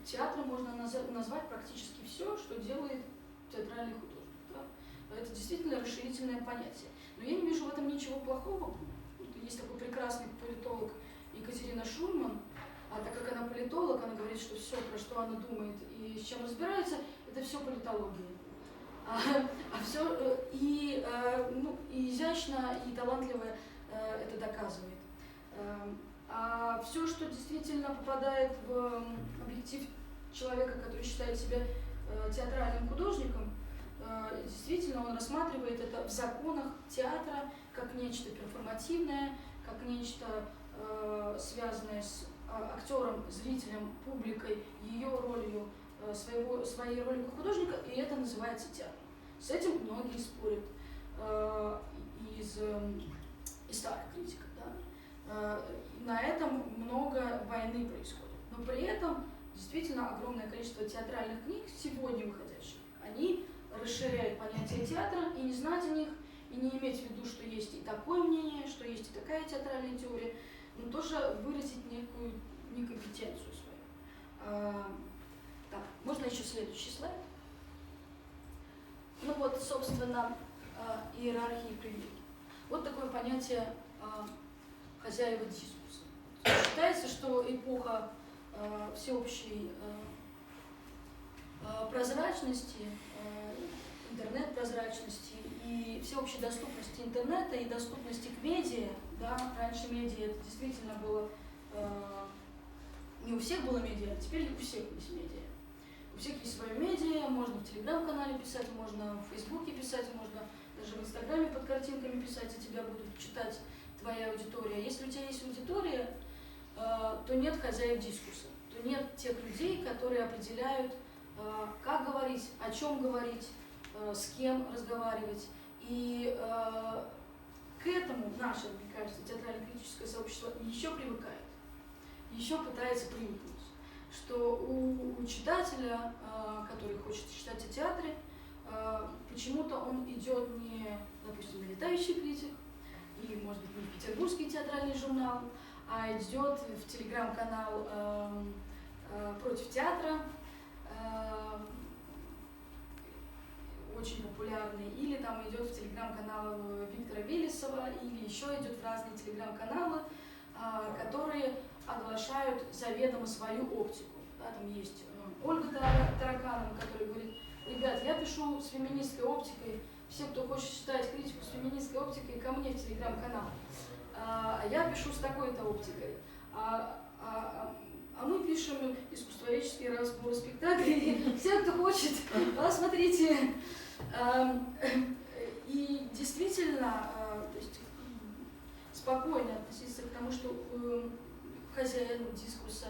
театром можно назвать практически все, что делает театральный художник. Да? Это действительно расширительное понятие. Но я не вижу в этом ничего плохого. Есть такой прекрасный политолог Екатерина Шульман, а так как она политолог, она говорит, что все, про что она думает и с чем разбирается, это все политология. Все и изящно, и талантливо это доказывает. А все, что действительно попадает в объектив человека, который считает себя театральным художником, действительно он рассматривает это в законах театра как нечто перформативное, как нечто связанное с актером, зрителем, публикой, ее ролью, своей ролью как художника, и это называется театр. С этим многие спорят из старых критиков. Да? На этом много войны происходит. Но при этом действительно огромное количество театральных книг, сегодня выходящих, они расширяют понятие театра, и не знать о них, и не иметь в виду, что есть и такое мнение, что есть и такая театральная теория, но тоже выразить некую некомпетенцию свою. Так, можно еще следующий слайд? Ну вот, собственно, иерархии и привилегии. Вот такое понятие хозяева дискурса. Считается, что эпоха всеобщей прозрачности, интернет-прозрачности и всеобщей доступности интернета и доступности к медиа. Да, раньше медиа это действительно было, не у всех было медиа, а теперь у всех есть медиа. У всех есть свое медиа, можно в телеграм-канале писать, можно в фейсбуке писать, можно даже в инстаграме под картинками писать, и тебя будут читать твоя аудитория. Если у тебя есть аудитория, то нет хозяев дискурса, то нет тех людей, которые определяют, как говорить, о чем говорить, с кем разговаривать. И к этому наше, мне кажется, театрально-критическое сообщество еще привыкает, еще пытается привыкнуть, что у читателя, который хочет читать о театре, почему-то он идет не, допустим, на «Летающий критик», или, может быть, не в петербургский театральный журнал, а идет в телеграм-канал «Против театра», очень популярный, или там идет в телеграм-канал Виктора Велесова, или еще идет в разные телеграм-каналы, которые оглашают заведомо свою оптику. Да, там есть Ольга Тараканова, которая говорит: ребят, я пишу с феминистской оптикой, все, кто хочет читать критику с феминистской оптикой, ко мне в телеграм-канал. А я пишу с такой-то оптикой. А мы пишем искусствоведческие разборы спектаклей. Все, кто хочет, посмотрите. И действительно, то есть, спокойно относиться к тому, что хозяин дискурса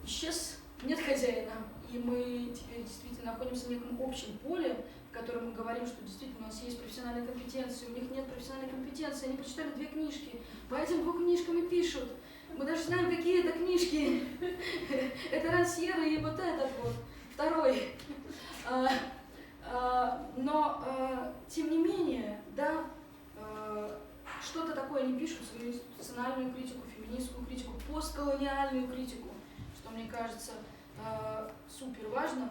исчез, нет хозяина. И мы теперь действительно находимся в неком общем поле, в котором мы говорим, что действительно у нас есть профессиональная компетенция, у них нет профессиональной компетенции, они прочитали 2 книжки, по этим 2 книжкам и пишут. Мы даже знаем, какие это книжки. Это Рансьера и вот этот вот, второй. Но, тем не менее, да, что-то такое они пишут, свою институциональную критику, феминистскую критику, постколониальную критику, что, мне кажется, супер важно,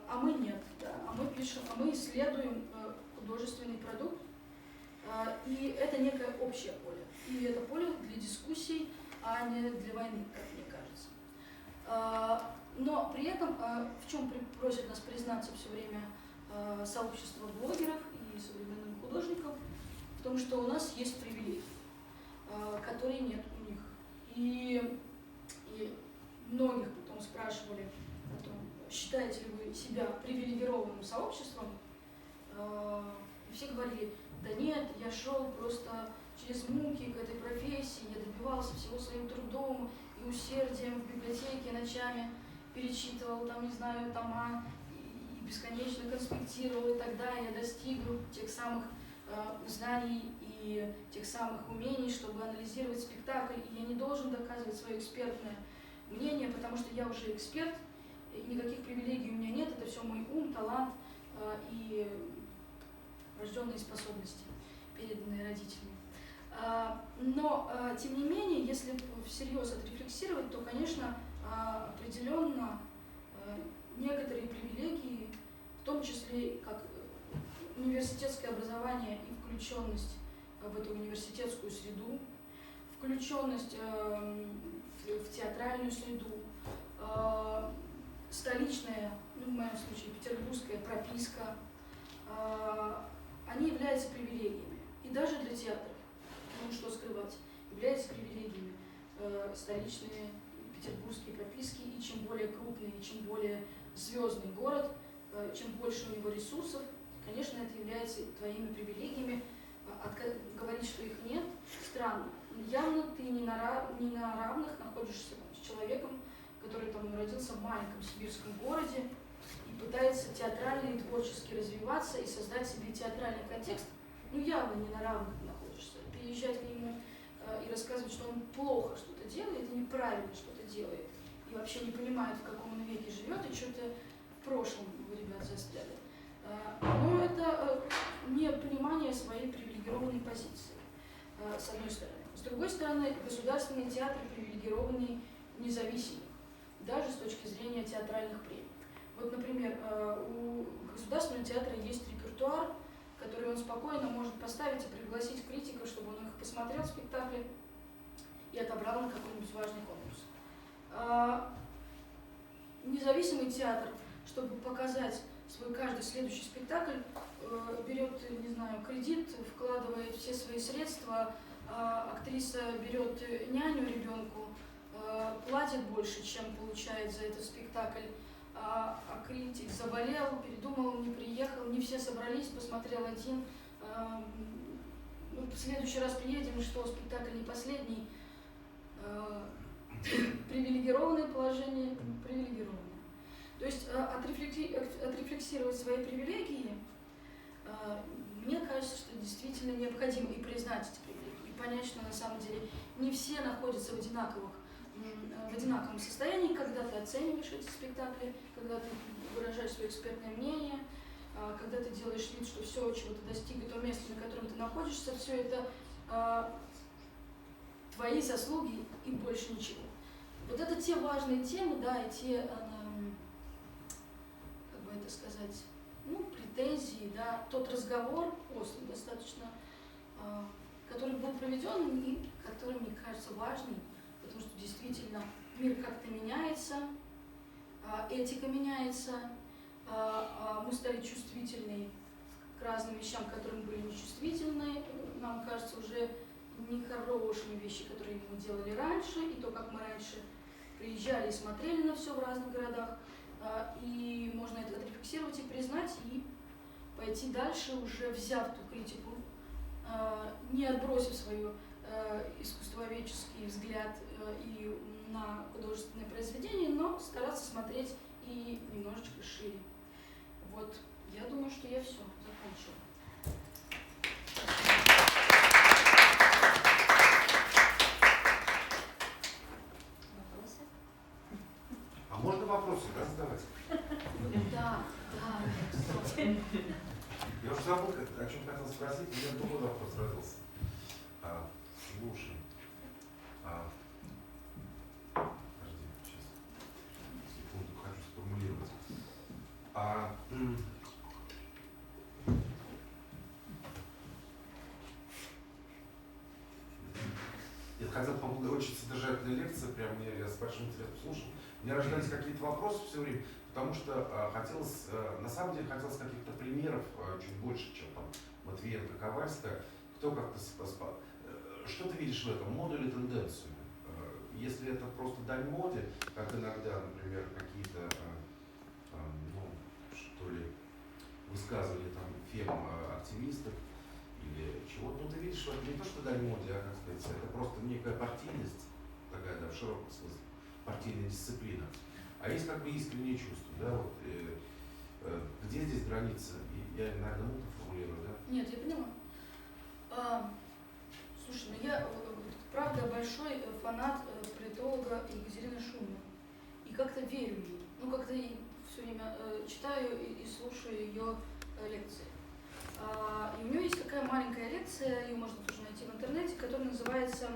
а мы нет. Да, а мы пишем, а мы исследуем художественный продукт, и это некое общее поле. И это поле для дискуссий, а не для войны, как мне кажется. Но при этом, в чем просят нас признаться все время сообщество блогеров и современных художников, в том, что у нас есть привилегии, которые нет у них. И многих потом спрашивали о том, считаете ли вы себя привилегированным сообществом, и все говорили: да нет, я шел просто через муки к этой профессии, я добивался всего своим трудом и усердием в библиотеке ночами, перечитывал там, не знаю, тома и бесконечно конспектировал, и тогда я достигну тех самых знаний и тех самых умений, чтобы анализировать спектакль, и я не должен доказывать свое экспертное мнение, потому что я уже эксперт, и никаких привилегий у меня нет, это все мой ум, талант и врожденные способности, переданные родителями. Но, тем не менее, если всерьез отрефлексировать, то, конечно, определенно некоторые привилегии, в том числе как университетское образование и включенность в эту университетскую среду, включенность в театральную среду, столичная, ну, в моем случае петербургская прописка, они являются привилегиями. И даже для театров, ну что скрывать, являются привилегиями столичные петербургские прописки. И чем более крупный, и чем более звездный город, чем больше у него ресурсов, конечно, это является твоими привилегиями. Говорить, что их нет, странно. Явно ты не на равных находишься с человеком, который там родился в маленьком сибирском городе и пытается театрально и творчески развиваться и создать себе театральный контекст. Ну, явно не на равных находишься. Приезжать к нему и рассказывать, что он плохо что-то делает и неправильно что-то делает, и вообще не понимает, в каком он веке живет, и что-то в прошлом у ребят застряли. Но это не понимание своей привилегированной позиции, с одной стороны. С другой стороны, государственные театры привилегированные независимых, даже с точки зрения театральных премий. Вот, например, у государственного театра есть репертуар, который он спокойно может поставить и пригласить критиков, чтобы он их посмотрел в спектакле и отобрал на какой-нибудь важный конкурс. независимый театр, чтобы показать свой каждый следующий спектакль, берет, не знаю, кредит, вкладывает все свои средства, актриса берет няню ребенку, платит больше, чем получает за этот спектакль, а критик заболел, передумал, не приехал, не все собрались, посмотрел один. В следующий раз приедем, и что, спектакль не последний. Привилегированное положение, привилегированное. То есть отрефлексировать свои привилегии, мне кажется, что действительно необходимо и признать эти привилегии, и понять, что на самом деле не все находятся в одинаковом состоянии, когда ты оцениваешь эти спектакли, когда ты выражаешь свое экспертное мнение, когда ты делаешь вид, что все, чего ты достиг, и то место, на котором ты находишься, все это твои заслуги и больше ничего. Вот это те важные темы, да, и те, как бы это сказать, претензии, да, тот разговор после достаточно, который был проведен и который, мне кажется, важный, потому что действительно мир как-то меняется, этика меняется, мы стали чувствительны к разным вещам, к которым были нечувствительны, нам кажется, уже нехорошими вещи, которые мы делали раньше, и то, как мы раньше приезжали и смотрели на все в разных городах, и можно это отрефлексировать и признать, и пойти дальше, уже взяв ту критику, не отбросив свой искусствоведческий взгляд и на художественное произведение, но стараться смотреть и немножечко шире. Вот, я думаю, что я все закончила. А можно вопросы, да, задавать? Да. Я уже забыл, о чем хотел спросить, у меня другой вопрос родился. Слушай. Подожди, сейчас. Секунду, хочу сформулировать. Я хотел, по-моему, очень содержательная лекция, прям я с большим интересом слушал. У меня рождались какие-то вопросы все время, потому что хотелось, на самом деле, хотелось каких-то примеров чуть больше, чем там Матвиенко, Ковальская. Кто как-то что ты видишь в этом, моду или тенденцию? Если это просто дань моде, как иногда, например, какие-то, что ли, высказывания там фем-активистов или чего-то, ты видишь, что это не то, что дань моде, а, как сказать, это просто некая партийность, такая, да, в широком смысле, партийная дисциплина. А есть как бы искреннее чувство, да, вот, где здесь граница? Я, наверное, мудро формулирую, да? Нет, я поняла. Слушай, я, правда, большой фанат политолога Екатерины Шульман. И как-то верю ей. Как-то все время читаю и слушаю ее лекции. И у нее есть такая маленькая лекция, ее можно тоже найти в интернете, которая называется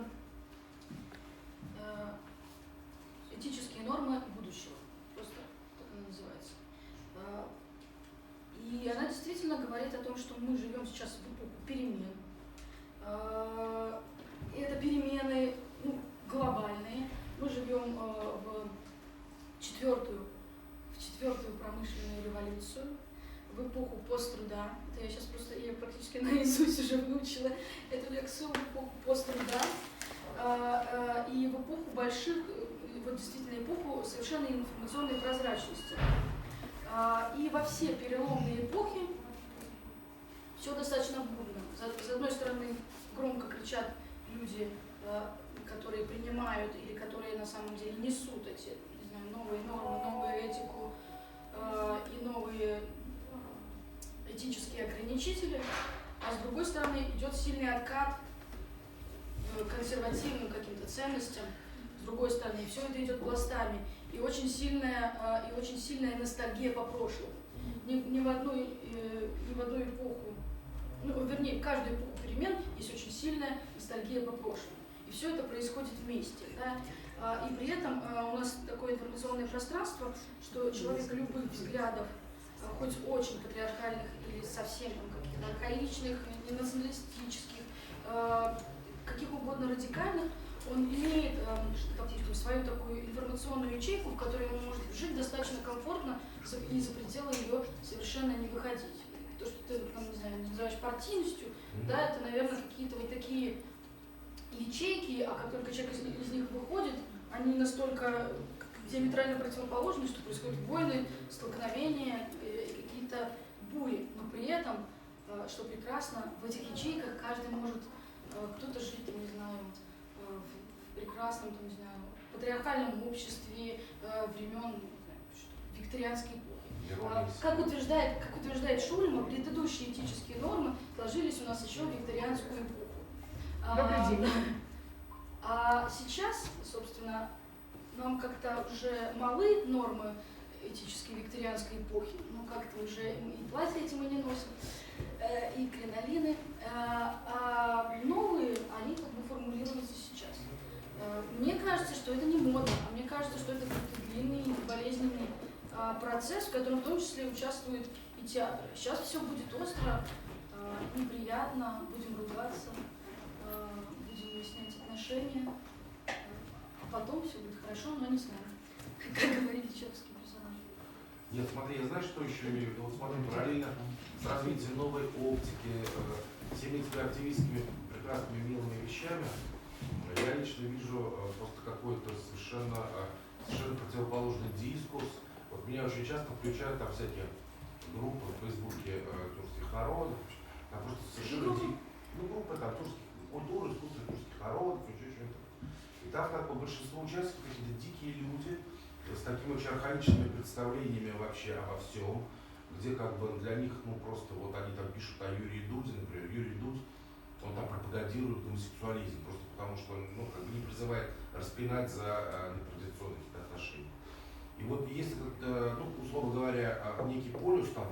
«Этические нормы будущего». Просто так она называется. И она действительно говорит о том, что мы живем сейчас в эпоху перемен. Это перемены глобальные. Мы живем в четвертую промышленную революцию, в эпоху посттруда. Это я сейчас просто, я практически наизусть уже выучила эту лекцию, в эпоху посттруда. И в эпоху больших, вот действительно эпоху совершенно информационной прозрачности. И во все переломные эпохи все достаточно бурно. С одной стороны, громко кричат люди, которые принимают или которые на самом деле несут эти, не знаю, новые нормы, новую этику и новые этические ограничители, а с другой стороны идет сильный откат к консервативным каким-то ценностям, с другой стороны, и все это идет пластами, и очень сильная ностальгия по прошлому. Ни в одну эпоху, вернее, в каждую эпоху перемен есть очень сильная ностальгия по прошлому. И все это происходит вместе. Да? И при этом у нас такое информационное пространство, что человек любых взглядов, хоть очень патриархальных или совсем каких-то архаичных, не националистических, каких угодно радикальных, он имеет, допустим, свою такую информационную ячейку, в которой он может жить достаточно комфортно и за пределы ее совершенно не выходить. То, что ты, там, не знаю, называешь партийностью, да, это, наверное, какие-то вот такие ячейки, а как только человек из них выходит, они настолько диаметрально противоположны, что происходят войны, столкновения, какие-то бури. Но при этом, что прекрасно, в этих ячейках каждый может, кто-то жить, там, не знаю, в прекрасном, там, не знаю, патриархальном обществе времен викторианской эпохи. Как утверждает Шульма, предыдущие этические нормы сложились у нас еще в викторианскую эпоху. Добрый день. А сейчас, собственно, нам как-то уже малы нормы этической викторианской эпохи, ну как-то уже и платья эти мы не носим, и кринолины, а новые, они как бы формулируются сейчас. Мне кажется, что это не модно, а мне кажется, что это какой-то длинный, болезненный процесс, в котором в том числе участвует и театр. Сейчас все будет остро, неприятно, будем ругаться, будем выяснять отношения, а потом все будет хорошо, но не знаю, как говорили чеховские персонажи. Нет, смотри, я знаю, что еще имею в виду. Вот смотри, параллельно с развитием новой оптики, всеми этими активистскими прекрасными милыми вещами, я лично вижу просто какой-то совершенно противоположный дискурс. Вот меня очень часто включают там всякие группы в Фейсбуке тюркских народов, там просто совершенно группы там тюркских культур, искусства тюркских народов, еще что-то. И там как бы большинство участников какие-то дикие люди с такими очень архаичными представлениями вообще обо всем, где как бы для них, ну просто вот они там пишут о Юрии Дуде, например, Юрий Дудь, он там пропагандирует гомосексуализм, просто потому что он, ну, как бы не призывает распинать за нетрадиционные какие-то отношения. И вот если, ну, условно говоря, некий полюс, там,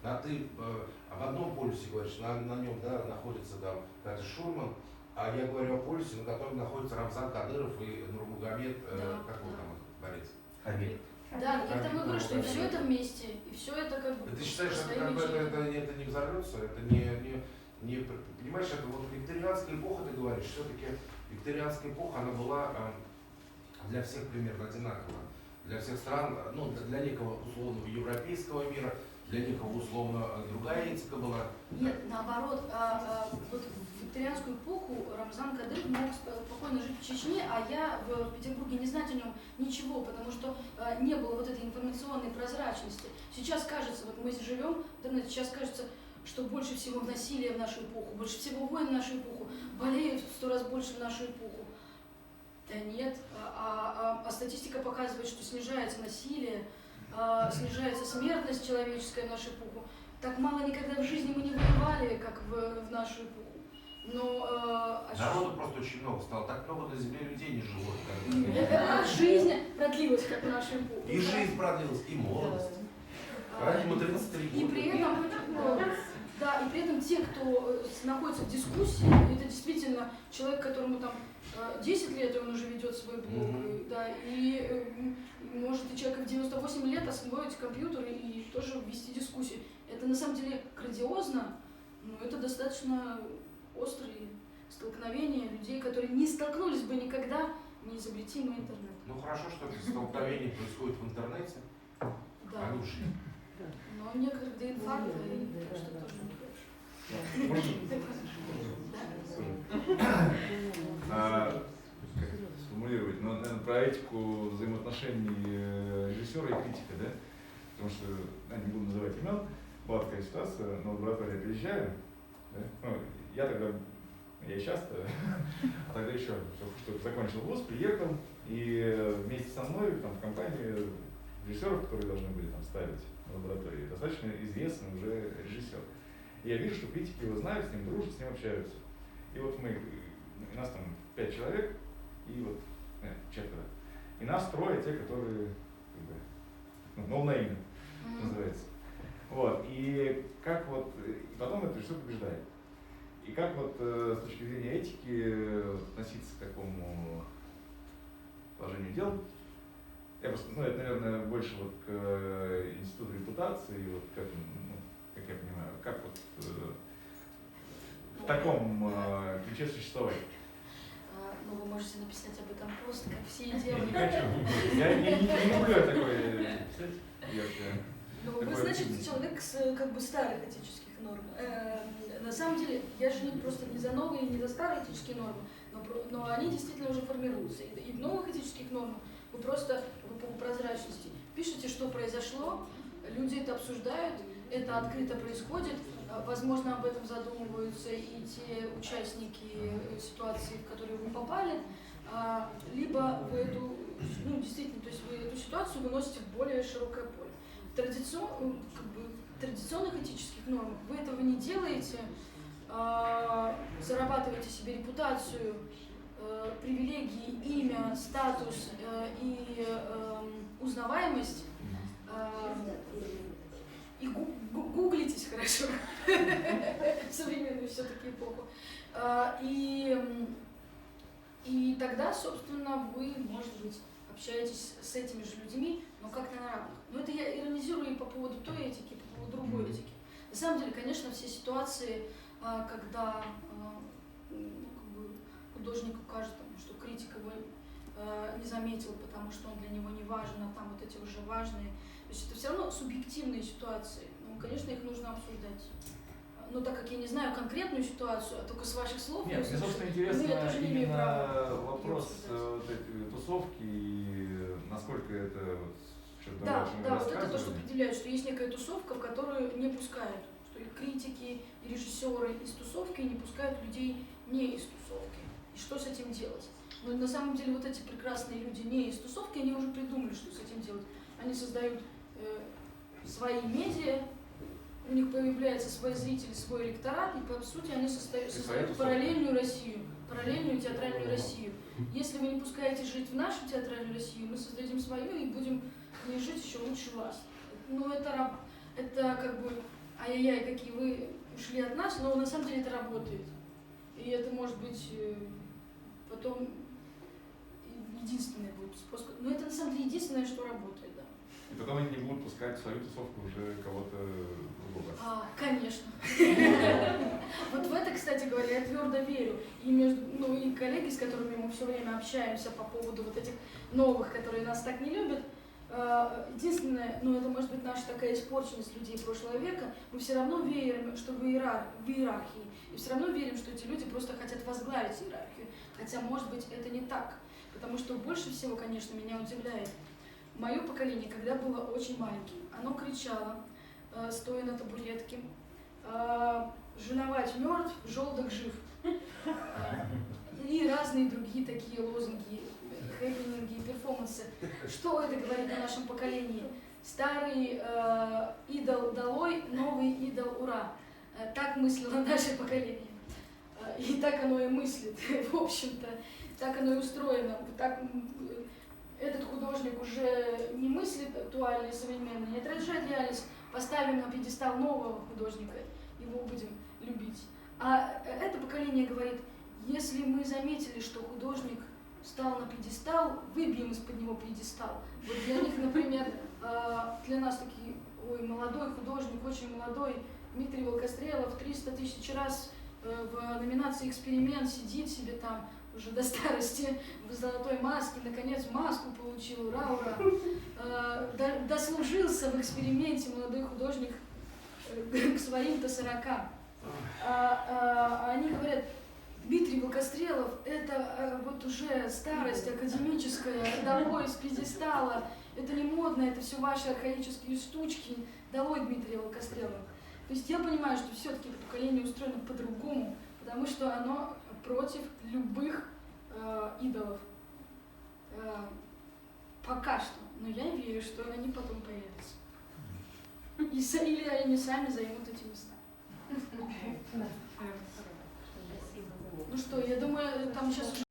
об одном полюсе говоришь, на нем, да, находится там Катя Шульман, а я говорю о полюсе, на котором находится Рамзан Кадыров и Нурмугамед, какой там борец? Хамид. Да, я тому говорю, что и все это вместе, и все это как бы... Ты считаешь, что это не взорвется, это не, понимаешь, это вот викторианская эпоха, ты говоришь, все-таки викторианская эпоха, она была для всех примерно одинакова. Для всех стран, ну, для некого условного европейского мира, для некого условно другая этика была. Нет, наоборот, вот в викторианскую эпоху Рамзан Кадыров мог спокойно жить в Чечне, а я в Петербурге не знать о нем ничего, потому что не было вот этой информационной прозрачности. Сейчас кажется, вот мы живем, сейчас кажется, что больше всего насилия в нашу эпоху, больше всего войн в нашу эпоху, болеют в 100 раз больше в нашу эпоху. Да нет, а статистика показывает, что снижается насилие, снижается смертность человеческая в нашу эпоху. Так мало никогда в жизни мы не воевали, как в нашу эпоху. Но народу просто очень много стало, так много на земле людей не живут. А жизнь продлилась, как в нашу эпоху. И жизнь продлилась, и молодость. Поэтому 33 года. И при этом, да, и при этом те, кто находится в дискуссии, это действительно человек, которому там 10 лет, и он уже ведет свой блог, да, и может и человек в 98 лет освоить компьютер и тоже вести дискуссию. Это на самом деле грандиозно, но это достаточно острые столкновения людей, которые не столкнулись бы никогда, не изобрети мы интернет. Ну хорошо, что это столкновение происходит в интернете, Да. а не в жизни. Но некоторых до инфаркта, и так что тоже не Как это сформулировать? Ну, наверное, про этику взаимоотношений режиссера и критика, да? Потому что, не буду называть имен, была такая ситуация, на лабораторию я приезжаю, да? Ну, я часто, а тогда еще что закончил вуз, приехал, и вместе со мной там, в компании режиссеров, которые должны были там ставить в лаборатории, достаточно известный уже режиссер. И я вижу, что критики его знают, с ним дружат, с ним общаются. И вот у нас там 5 человек, и вот 4. И нас 3, те, которые no-name называется. Вот. И как вот, и потом этот режиссер побеждает. И как вот с точки зрения этики относиться к такому положению дел? Я просто, это, наверное, больше вот к институту репутации, вот к этому, как я понимаю, как вот в таком ключе существовать? Ну, вы можете написать об этом пост, как все и Я делают. не хочу. Я не люблю такое писать. Ну, вы, Такое значит, активное. человек с как бы старых этических норм. На самом деле, я же просто не за новые, не за старые этические нормы, но они действительно уже формируются. И в новых этических нормах вы просто по прозрачности пишете, что произошло, люди это обсуждают, это открыто происходит, возможно, об этом задумываются и те участники ситуации, в которую вы попали, либо вы эту, ну, действительно, то есть вы эту ситуацию выносите в более широкое поле. В традиционных этических нормах вы этого не делаете, зарабатываете себе репутацию, привилегии, имя, статус и узнаваемость, и гуглитесь хорошо в современную все-таки эпоху. И тогда, собственно, вы, может быть, общаетесь с этими же людьми, но как-то на равных. Но это я иронизирую и по поводу той этики, и по поводу другой этики. На самом деле, конечно, все ситуации, когда художнику кажется, что критик его не заметил, потому что он для него не важен, а там вот эти уже важные. То есть это все равно субъективные ситуации. Ну, конечно, их нужно обсуждать. Но так как я не знаю конкретную ситуацию, а только с ваших слов... Нет, мне, собственно, интересно именно вопрос вот этой тусовки и насколько это вот, что-то да, вот это то, что определяет, что есть некая тусовка, в которую не пускают. Что и критики, и режиссеры из тусовки не пускают людей не из тусовки. И что с этим делать? Но на самом деле вот эти прекрасные люди не из тусовки, они уже придумали, что с этим делать. Они создают свои медиа, у них появляются свои зрители, свой электорат, и по сути они создают параллельную Россию, параллельную театральную Россию. Если вы не пускаете жить в нашу театральную Россию, мы создадим свою и будем в ней жить еще лучше вас. Ну это как бы, ай-яй-яй, какие вы ушли от нас, но на самом деле это работает. И это может быть потом единственный будет способ. Но это на самом деле единственное, что работает, да. И потом они не будут пускать в свою тусовку уже кого-то другого. Конечно. Вот в это, кстати говоря, я твердо верю. И и коллеги, с которыми мы все время общаемся по поводу вот этих новых, которые нас так не любят, единственное, это может быть наша такая испорченность людей прошлого века, мы все равно верим, что в иерархии. И все равно верим, что эти люди просто хотят возглавить иерархию. Хотя, может быть, это не так. Потому что больше всего, конечно, меня удивляет мое поколение, когда было очень маленьким. Оно кричало, стоя на табуретке: «Женовать мертв, желудок жив». И разные другие такие лозунги, хэппининги, перформансы. Что это говорит о нашем поколении? Старый идол долой, новый идол ура. Так мыслило наше поколение. И так оно и мыслит, в общем-то. Так оно и устроено. Так, этот художник уже не мыслит актуально и современно, не отражает реальность. Поставим на пьедестал нового художника, его будем любить. А это поколение говорит: если мы заметили, что художник встал на пьедестал, выбьем из-под него пьедестал. Вот для них, например, для нас такие, молодой художник, очень молодой, Дмитрий Волкострелов, 300 тысяч раз в номинации «Эксперимент» сидит себе там, уже до старости, в золотой маске, наконец маску получил, ура, ура. Дослужился в «Эксперименте» молодой художник к своим-то 40. Они говорят: Дмитрий Волкострелов, это вот уже старость академическая, долой с пьедестала, это не модно, это все ваши архаические штучки, долой Дмитрия Волкострелова. То есть я понимаю, что все-таки это поколение устроено по-другому, потому что оно против любых идолов. Пока что. Но я верю, что они потом появятся. Или они сами займут эти места. Ну что, я думаю, там сейчас